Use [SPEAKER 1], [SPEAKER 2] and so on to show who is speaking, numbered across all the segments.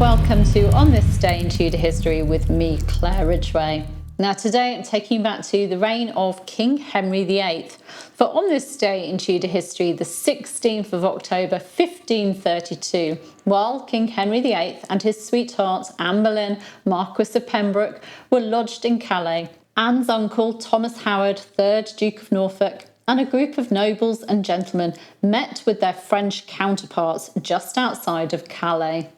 [SPEAKER 1] welcome to On This Day in Tudor History with me, Claire Ridgway. Now today I'm taking you back to the reign of King Henry VIII. For on this day in Tudor history, the 16th of October 1532, while King Henry VIII and his sweetheart Anne Boleyn, Marquess of Pembroke, were lodged in Calais, Anne's uncle Thomas Howard, 3rd Duke of Norfolk, and a group of nobles and gentlemen met with their French counterparts just outside of Calais.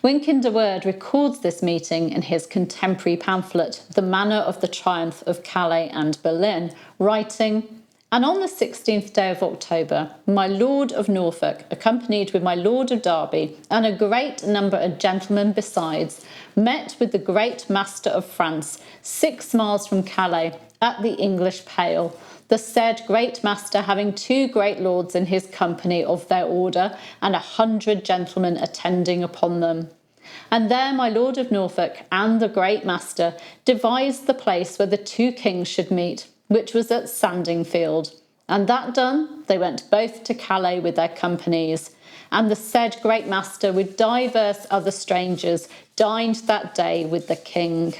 [SPEAKER 1] When Kinderwood records this meeting in his contemporary pamphlet, The Manner of the Triumph of Calais and Berlin, writing, "And on the 16th day of October, my Lord of Norfolk, accompanied with my Lord of Derby, and a great number of gentlemen besides, met with the great master of France, 6 miles from Calais, at the English Pale, the said great master having 2 great lords in his company of their order, and 100 gentlemen attending upon them. And there my Lord of Norfolk and the great master devised the place where the 2 kings should meet, which was at Sandingfield. And that done, they went both to Calais with their companies. And the said great master with divers other strangers dined that day with the king."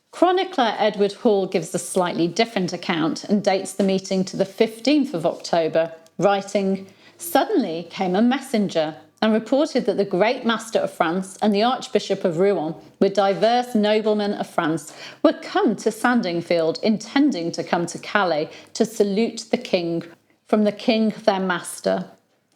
[SPEAKER 1] Chronicler Edward Hall gives a slightly different account and dates the meeting to the 15th of October, writing, "Suddenly came a messenger and reported that the great master of France and the Archbishop of Rouen, with divers noblemen of France, were come to Sandingfield, intending to come to Calais to salute the king from the king their master.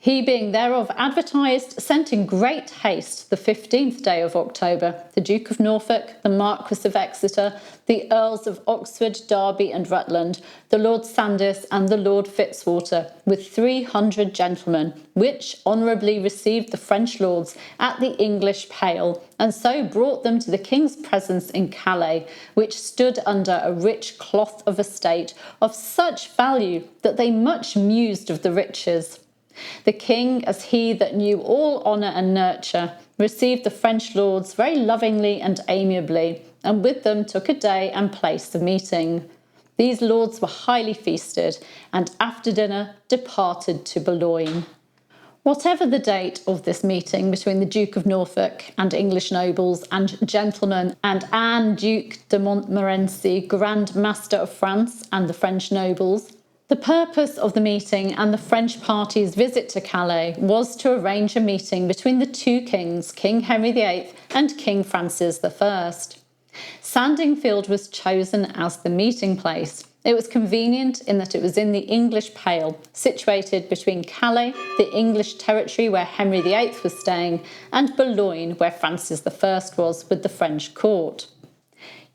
[SPEAKER 1] He being thereof advertised, sent in great haste the 15th day of October, the Duke of Norfolk, the Marquess of Exeter, the Earls of Oxford, Derby and Rutland, the Lord Sandys and the Lord Fitzwater, with 300 gentlemen, which honourably received the French lords at the English Pale, and so brought them to the king's presence in Calais, which stood under a rich cloth of estate of such value that they much mused of the riches. The king, as he that knew all honour and nurture, received the French lords very lovingly and amiably, and with them took a day and place of meeting. These lords were highly feasted, and after dinner departed to Boulogne." Whatever the date of this meeting between the Duke of Norfolk and English nobles and gentlemen and Anne, Duke de Montmorency, Grand Master of France, and the French nobles, the purpose of the meeting and the French party's visit to Calais was to arrange a meeting between the 2 kings, King Henry VIII and King Francis I. Sandingfield was chosen as the meeting place. It was convenient in that it was in the English Pale, situated between Calais, the English territory where Henry VIII was staying, and Boulogne, where Francis I was with the French court.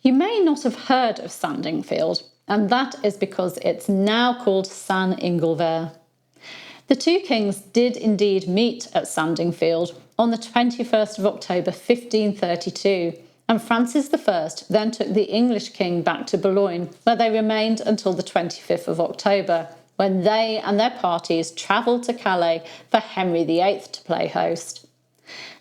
[SPEAKER 1] You may not have heard of Sandingfield, and that is because it's now called Saint-Inglevert. The 2 kings did indeed meet at Sandingfield on the 21st of October 1532, and Francis I then took the English king back to Boulogne, where they remained until the 25th of October, when they and their parties travelled to Calais for Henry VIII to play host.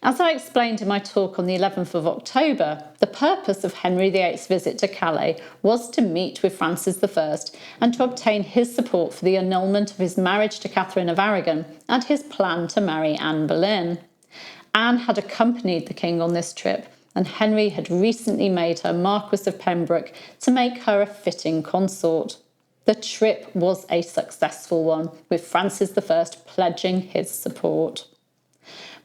[SPEAKER 1] As I explained in my talk on the 11th of October, the purpose of Henry VIII's visit to Calais was to meet with Francis I and to obtain his support for the annulment of his marriage to Catherine of Aragon and his plan to marry Anne Boleyn. Anne had accompanied the king on this trip, and Henry had recently made her Marquess of Pembroke to make her a fitting consort. The trip was a successful one, with Francis I pledging his support.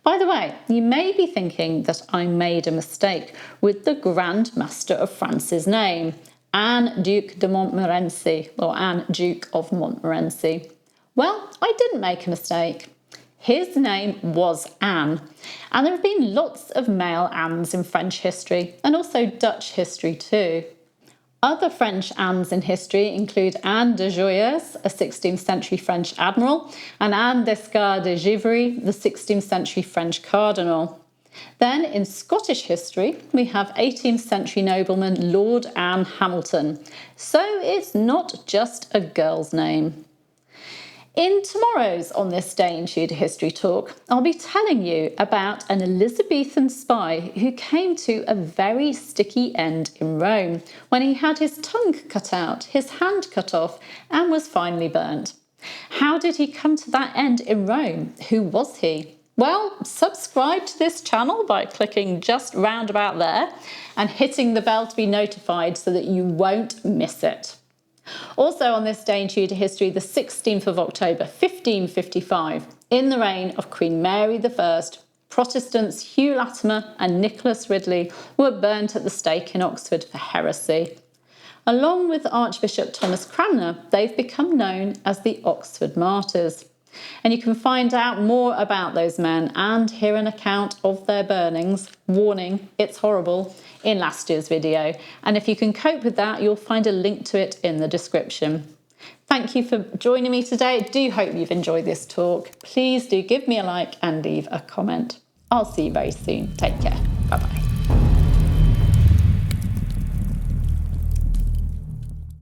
[SPEAKER 1] By the way, you may be thinking that I made a mistake with the Grand Master of France's name, Anne Duke de Montmorency, or Anne Duke of Montmorency. Well, I didn't make a mistake. His name was Anne, and there have been lots of male Annes in French history, and also Dutch history too. Other French Annes in history include Anne de Joyeuse, a 16th century French admiral, and Anne d'Escars de Givry, the 16th century French cardinal. Then in Scottish history, we have 18th century nobleman Lord Anne Hamilton. So it's not just a girl's name. In tomorrow's On This Day in Tudor History talk, I'll be telling you about an Elizabethan spy who came to a very sticky end in Rome when he had his tongue cut out, his hand cut off, and was finally burnt. How did he come to that end in Rome? Who was he? Well, subscribe to this channel by clicking just round about there and hitting the bell to be notified so that you won't miss it. Also on this day in Tudor history, the 16th of October 1555, in the reign of Queen Mary I, Protestants Hugh Latimer and Nicholas Ridley were burnt at the stake in Oxford for heresy. Along with Archbishop Thomas Cranmer, they've become known as the Oxford Martyrs. And you can find out more about those men and hear an account of their burnings, warning, it's horrible, in last year's video. And if you can cope with that, you'll find a link to it in the description. Thank you for joining me today. I do hope you've enjoyed this talk. Please do give me a like and leave a comment. I'll see you very soon. Take care.